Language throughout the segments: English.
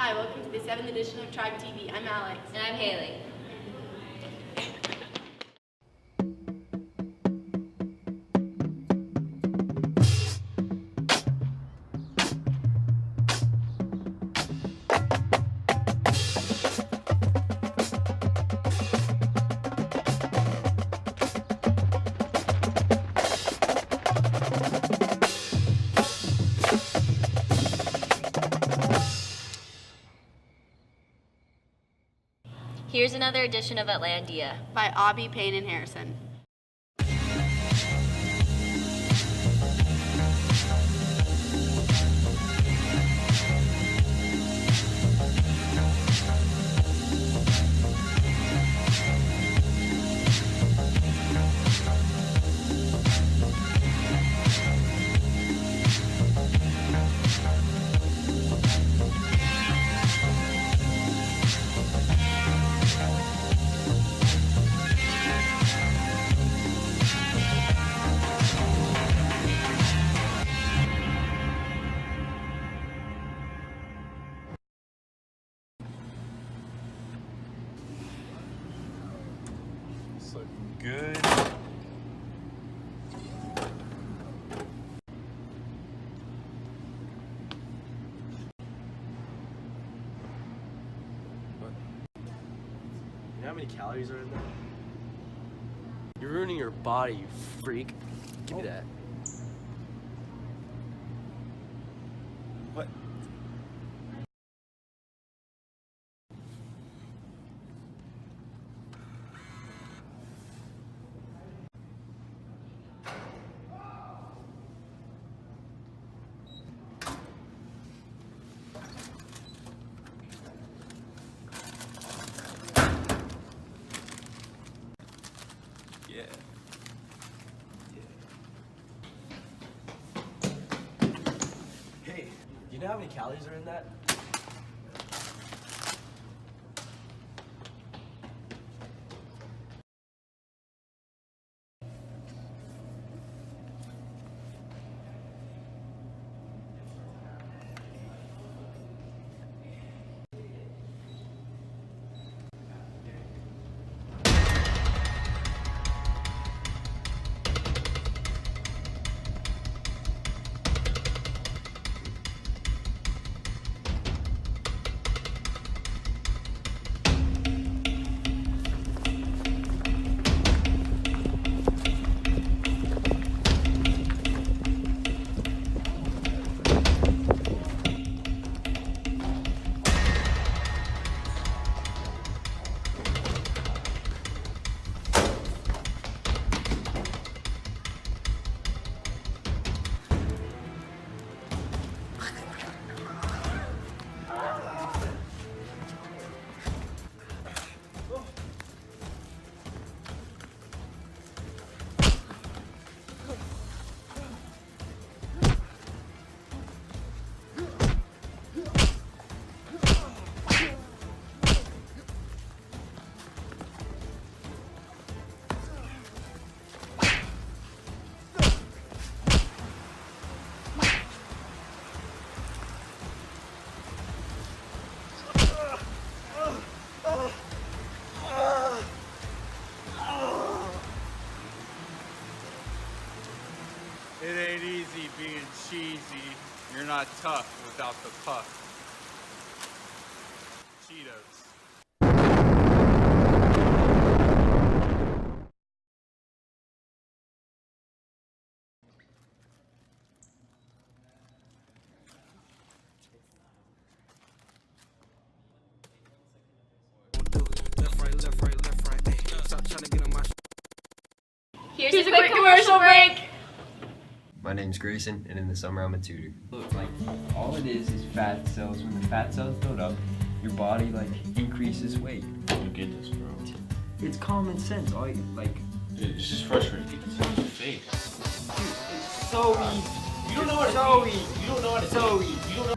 Hi, welcome to the 7th edition of Tribe TV. I'm Alex. And I'm Haley. Here's another edition of Atlandia By Aubie, Payne, and Harrison. It's looking good. You know how many calories are in that? You're ruining your body, you freak. Give me that. What? Yeah. Hey, do you know how many calories are in that? It ain't easy being cheesy. You're not tough without the puff. Cheetos. Here's a quick commercial break. My name's Grayson, and in the summer I'm a tutor. Look, like, all it is fat cells. When the fat cells build up, your body, like, increases weight. You get this, bro. It's common sense. All you, like, It's just frustrating. You can see your face. it's so easy. You don't know what So to easy. You don't know what to So do. easy. You don't know.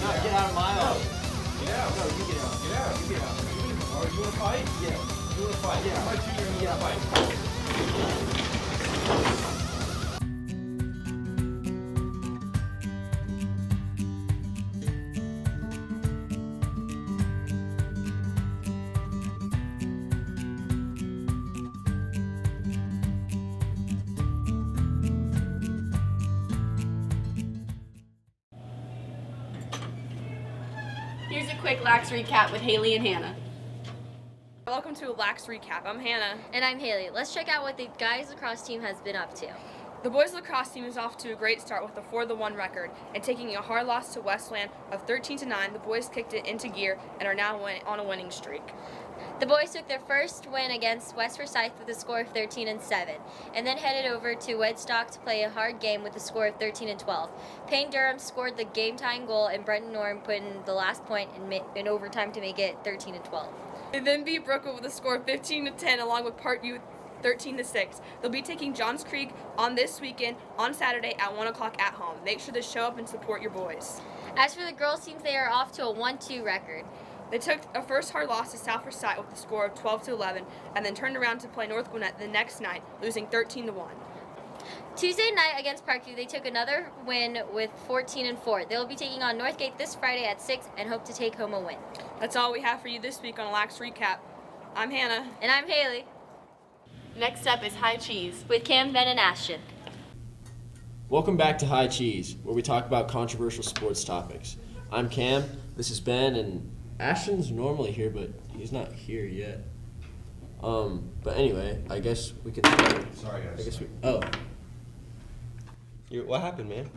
No, get out of my office. Get out. No, you get out. Get out. You get out. You want to fight? Yeah. You want to fight? Yeah. Fight you. You want to fight? Here's a quick lax recap with Haley and Hannah. Welcome to a Lax Recap. I'm Hannah. And I'm Haley. Let's check out what the guys lacrosse team has been up to. The boys lacrosse team is off to a great start with a 4-1 record, and taking a hard loss to Westland of 13-9, the boys kicked it into gear and are now on a winning streak. The boys took their first win against West Forsyth with a score of 13-7, and then headed over to Wedstock to play a hard game with a score of 13-12. Payne Durham scored the game-tying goal, and Brenton Norm put in the last point in overtime to make it 13-12. They then beat Brookwood with a score of 15-10, along with Parkview 13-6. They'll be taking Johns Creek on this weekend on Saturday at 1 o'clock at home. Make sure to show up and support your boys. As for the girls' teams, they are off to a 1-2 record. They took a first hard loss to South Forsyth with a score of 12-11, and then turned around to play North Gwinnett the next night, losing 13-1. Tuesday night against Parkview, they took another win with 14-4. They will be taking on Northgate this Friday at 6 and hope to take home a win. That's all we have for you this week on Lax Recap. I'm Hannah. And I'm Haley Next up is High Cheese. with Cam, Ben, and Ashton. Welcome back to High Cheese, where we talk about controversial sports topics. I'm Cam, this is Ben, and Ashton's normally here, but he's not here yet. But anyway, I guess we can start. Sorry, guys. I guess we. What happened, man?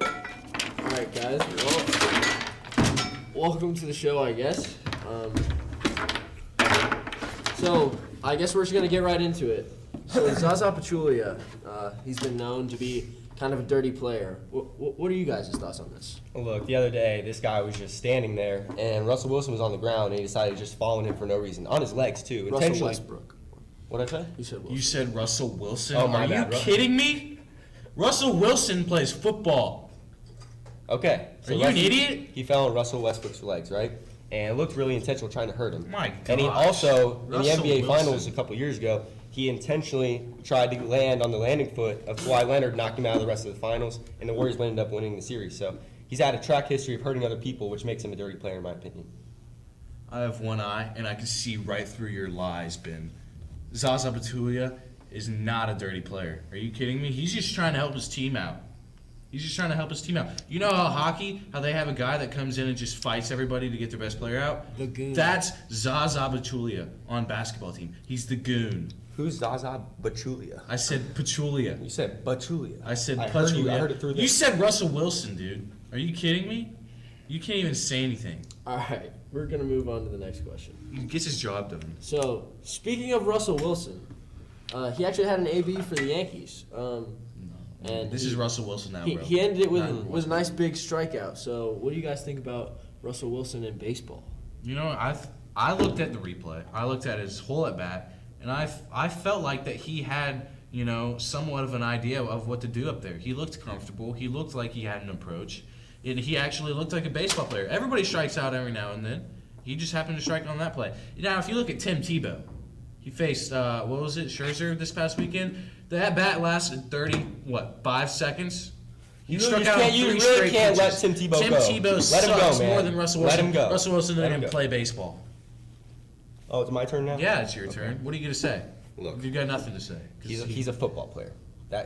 All right, guys. Well, welcome to the show, I guess. So I guess we're just gonna get right into it. So Zaza Pachulia, he's been known to be kind of a dirty player. What are you guys' thoughts on this? Look, the other day, this guy was just standing there, and Russell Wilson was on the ground, and he decided to just fall on him for no reason. On his legs, too. Russell Intentionally. Westbrook. What'd I say? You said Wilson. You said Russell Wilson? Oh, my Are bad, you Russell. kidding me? Russell Wilson plays football. Okay. Are you an idiot? He fell on Russell Westbrook's legs, right? And it looked really intentional trying to hurt him. My And he gosh. also, in the Russell NBA Finals Wilson. a couple years ago, he intentionally tried to land on the landing foot of Kawhi Leonard, knocked him out of the rest of the finals, and the Warriors ended up winning the series. So he's had a track history of hurting other people, which makes him a dirty player, in my opinion. I have one eye, and I can see right through your lies, Ben. Zaza Pachulia is not a dirty player. Are you kidding me? He's just trying to help his team out. He's just trying to help his team out. You know how they have a guy that comes in and just fights everybody to get their best player out? The goon. That's Zaza Pachulia on basketball team. He's the goon. Who's Zaza Pachulia? I said Pachulia. You said Pachulia. I said heard Pachulia. you. I heard it through You this. said Russell Wilson, dude. Are you kidding me? You can't even say anything. All right, we're gonna move on to the next question. He gets his job done. So speaking of Russell Wilson, he actually had an AB for the Yankees. And This is Russell Wilson now, bro. he ended it with Not with a nice big strikeout. So what do you guys think about Russell Wilson in baseball? You know, I looked at the replay. I looked at his whole at bat, and I felt like that he had, you know, somewhat of an idea of what to do up there. He looked comfortable. He looked like he had an approach. And he actually looked like a baseball player. Everybody strikes out every now and then. He just happened to strike on that play. Now, if you look at Tim Tebow, he faced Scherzer this past weekend. The at bat lasted 5 seconds. He You struck just out can't- on you 3 really straight can't let pitches. Tim Tebow Tim go. Tebow Let sucks him go, man. more than Russell Let Wilson. him go. Russell Wilson Let didn't him even go. play baseball. Oh, it's my turn now? Yeah, it's your turn. What are you gonna say? Look. You got nothing to say. 'Cause He's a football player.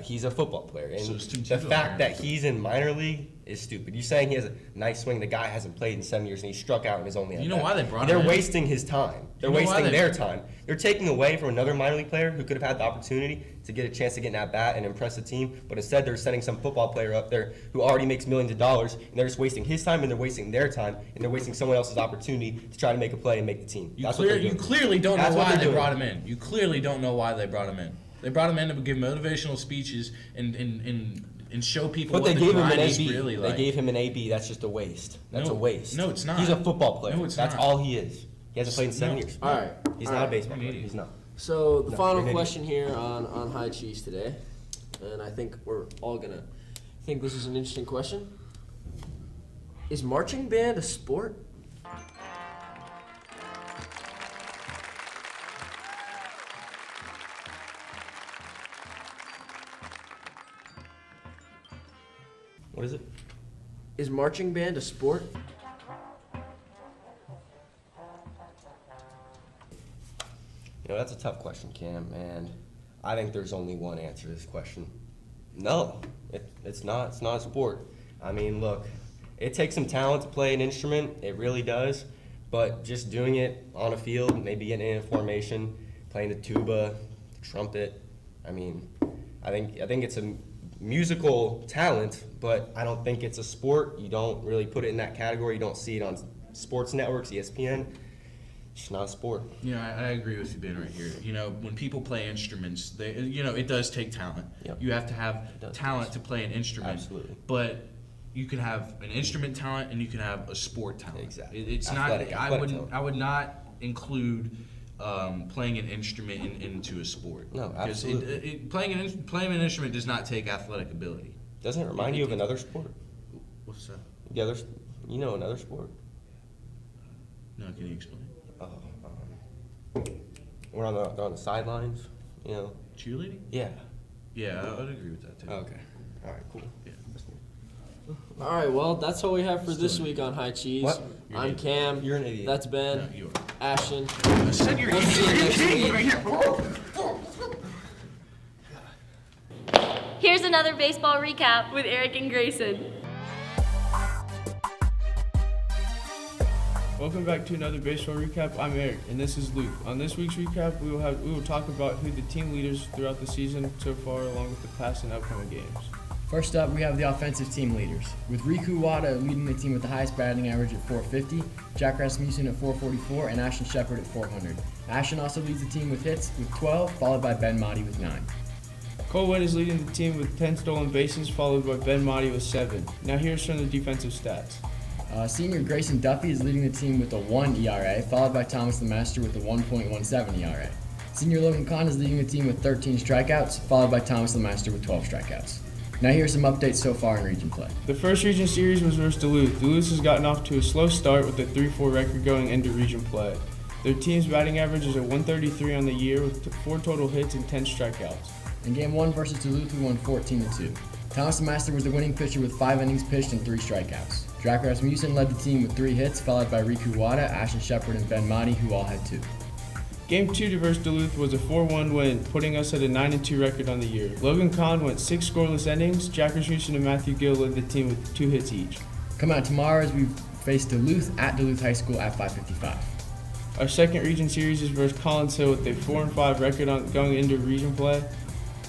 He's a football player. And So is Tim the Tebow, fact that apparently. he's in minor league is stupid. You saying he has a nice swing, the guy hasn't played in 7 years and he struck out in his only You know at-bat. why they brought They're him in? wasting his time. They're You know why wasting they- their time. They're taking away from another minor league player who could have had the opportunity to get a chance to get an at-bat and impress the team, but instead they're sending some football player up there who already makes millions of dollars, and they're just wasting his time and they're wasting their time, and they're wasting someone else's opportunity to try to make a play and make the team. You, That's what they're you doing. clearly don't That's know what why they're they doing. brought him in. You clearly don't know why they brought him in. They brought him in to give motivational speeches and show people But what they the gave him an grind is AB. really They like. gave him an AB. That's just a waste. That's No, a waste. no, it's not. He's a football player. No, it's That's not. all he is. He hasn't played in 7 No. years. All right, He's all not a right. baseball You're an player. idiot. He's not. So the No, final you're an idiot. question here on High Cheese today, and I think we're all gonna think this is an interesting question. Is marching band a sport? What is it? Is marching band a sport? You know, that's a tough question, Cam, and I think there's only one answer to this question. No, it's not. It's not a sport. I mean, look, it takes some talent to play an instrument. It really does. But just doing it on a field, maybe getting in a formation, playing the tuba, the trumpet, I mean, I think it's a musical talent, but I don't think it's a sport. You don't really put it in that category. You don't see it on sports networks, ESPN. It's just not a sport. Yeah, I agree with you, Ben, right here. You know, when people play instruments, it does take talent. Yep. You have to have talent to play an instrument. Absolutely. But you can have an instrument talent and you can have a sport talent. Exactly. It's Athletic talent. I would not include playing an instrument into a sport. No, Because absolutely. playing an instrument does not take athletic ability. Doesn't it remind you of another sport? What's that? You know another sport? No, can you explain? We're on the sidelines, you know. Cheerleading? Yeah. Yeah, I would agree with that too. Okay. All right. Cool. Yeah. All right, well, that's all we have for this week on High Cheese. What? I'm Cam. You're an idiot. That's Ben. No, you are. Ashton. I said you're We'll see you next week. Here's another baseball recap. With Eric and Grayson. Welcome back to another baseball recap. I'm Eric, and this is Luke. On this week's recap, we will talk about who the team leaders throughout the season so far, along with the past and upcoming games. First up, we have the offensive team leaders, with Riku Wada leading the team with the highest batting average at 450, Jack Rasmussen at 444, and Ashton Shepard at 400. Ashton also leads the team with hits with 12, followed by Ben Motti with 9. Cole Winn is leading the team with 10 stolen bases, followed by Ben Motti with 7. Now here's some of the defensive stats. Senior Grayson Duffy is leading the team with a 1 ERA, followed by Thomas Lemaster with a 1.17 ERA. Senior Logan Kahn is leading the team with 13 strikeouts, followed by Thomas Lemaster with 12 strikeouts. Now here's some updates so far in region play. The first region series was versus Duluth. Duluth has gotten off to a slow start with a 3-4 record going into region play. Their team's batting average is at 133 on the year with 4 total hits and 10 strikeouts. In game 1 versus Duluth, we won 14-2. Thomas Lemaster was the winning pitcher with 5 innings pitched and 3 strikeouts. Jack Rasmussen led the team with 3 hits, followed by Riku Wada, Ashton Shepard, and Ben Motti, who all had 2. Game 2 versus Duluth was a 4-1 win, putting us at a 9-2 record on the year. Logan Kahn went 6 scoreless innings. Jack Rasmussen and Matthew Gill led the team with 2 hits each. Come out tomorrow as we face Duluth at Duluth High School at 5:55. Our second region series is versus Collins Hill with a 4-5 record going into region play.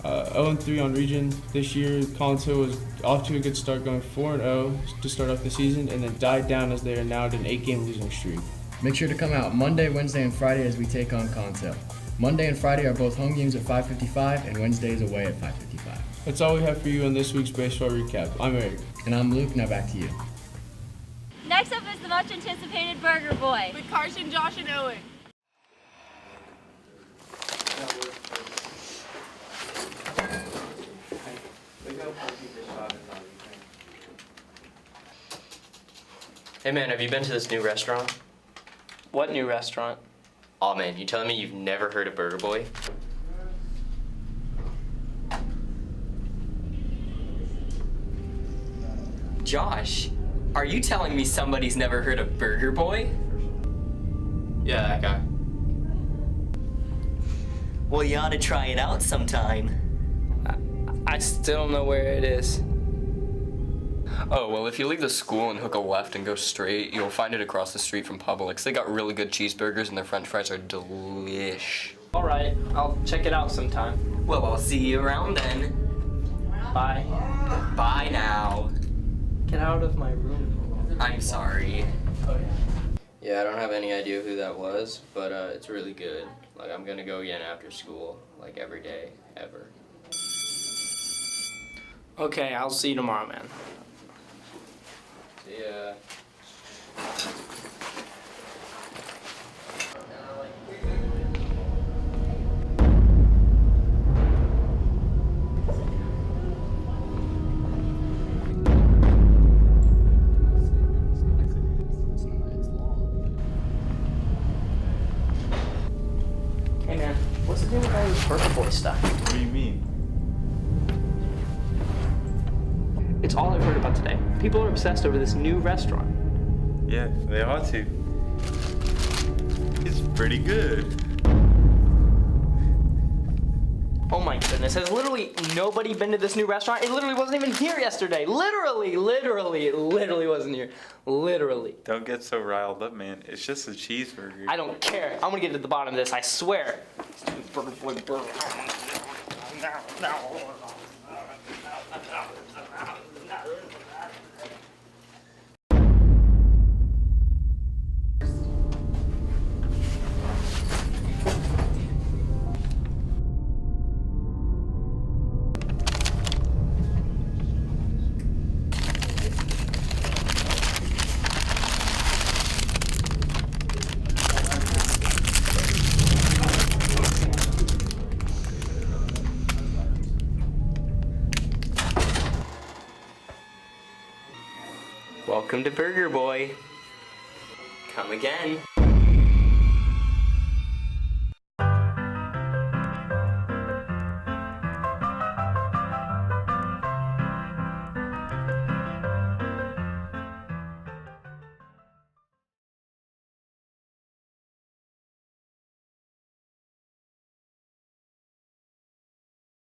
0-3 on region this year. Collins Hill was off to a good start, going 4-0 to start off the season, and then died down as they are now at an 8-game losing streak. Make sure to come out Monday, Wednesday, and Friday as we take on Collins Hill. Monday and Friday are both home games at 5:55, and Wednesday is away at 5:55. That's all we have for you on this week's baseball recap. I'm Eric. And I'm Luke. Now back to you. Next up is the much anticipated Burger Boy. With Carson, Josh, and Owen. Hey man, have you been to this new restaurant? What new restaurant? Aw man, you telling me you've never heard of Burger Boy? Josh, are you telling me somebody's never heard of Burger Boy? Yeah, that guy. Well, you ought to try it out sometime. I still don't know where it is. Oh, well, if you leave the school and hook a left and go straight, you'll find it across the street from Publix. They got really good cheeseburgers and their french fries are delish. All right, I'll check it out sometime. Well, I'll see you around then. Bye. Bye now. Get out of my room. I'm sorry. Oh, yeah. Yeah, I don't have any idea who that was, but it's really good. Like, I'm gonna go again after school, like every day, ever. Okay, I'll see you tomorrow, man. See ya. Hey man, what's the deal with all this Burger Boy stuff? What do you mean? It's all I've heard about today. People are obsessed over this new restaurant. Yeah, they ought to. It's pretty good. Oh my goodness, has literally nobody been to this new restaurant? It literally wasn't even here yesterday. Literally wasn't here. Literally. Don't get so riled up, man. It's just a cheeseburger. I don't care. I'm gonna get to the bottom of this, I swear. Burger boy burger. Welcome to Burger Boy. Come again.